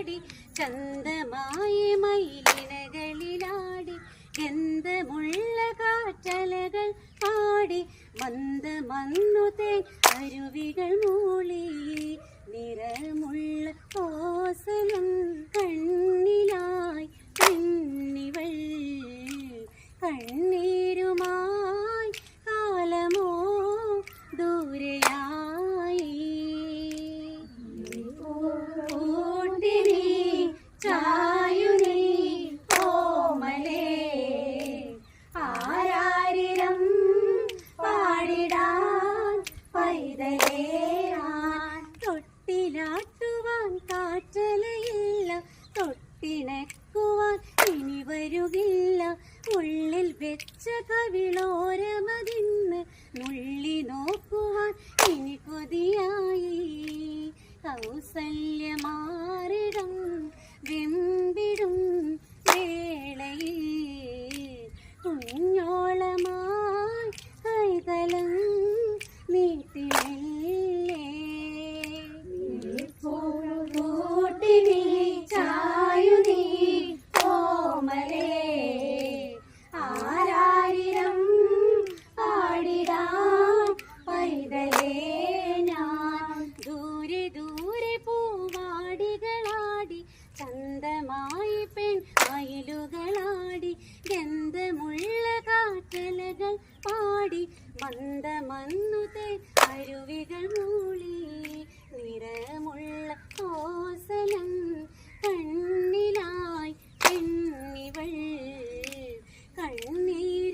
പാടി ചന്തമായ മയിലിനകളിലാടി ഗന്ധമുള്ള കാറ്റലകൾ പാടി മന്ദമന്നു തേൻ അരുവികൾ മൂളി നിറമുള്ള ഓസലും കണ്ണിലായി പെണ്ണിവൾ കണ്ണീരുമായി കാലമോ ദൂരെയായി ഓട്ടിനി ചായുനി ഓമലേ ആരാരിരം പാടിടാൻ പൈതലേ തൊട്ടിലാട്ടുവാൻ കാറ്റലയില്ല തൊട്ടിണക്കുവാൻ ഇനി വരുകില്ല ഉള്ളിൽ വെച്ച കവിളോരമതിന്ന് നുള്ളി നോക്കുവാൻ ഇനി കൊതിയായി കൗസല്യമാറിടം വെമ്പിടും വേളയിൽ കുഞ്ഞോളമായി കൈതലം നീട്ടിമല്ലേ കൂട്ടിനി ചായുനി ഓമലേ ആരാരിരം പാടിടാൻ പൈതലേ ഞാൻ ദൂരെ ദൂരെ പൂവാടികളാടി ചന്തമായി പെൺ മയിലുകളാടി ഗന്ധമുള്ള കാറ്റലകൾ പാടി മന്ദമന്നു തേൻ അരുവികൾ മൂളി നിറമുള്ള ഓസലം കണ്ണിലായി പെണ്ണിവൾ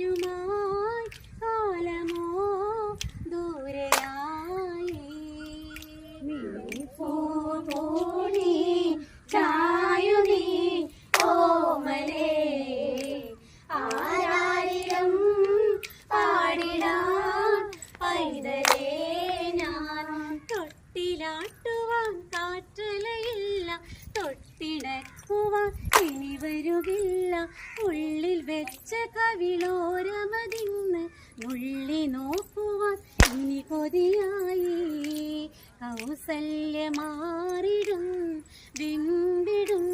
കണ്ണീരുമായി കാലമോ ദൂരെയായി പൂനി ചായുനി ഓമലേ ആരാരിരം പാടിടാൻ പൈതലേ ഞാൻ തൊട്ടിലാട്ടുവാൻ കാറ്റലയില്ല തൊട്ടിണക്കുവാൻ ഇനി വരുകില്ല ഉള്ളിൽ വെച്ച കവിളോരമതിന്ന് നുള്ളി നോക്കുവാൻ ഇനി കൊതിയായി കൗസല്യമാറിടും ബിംബിടും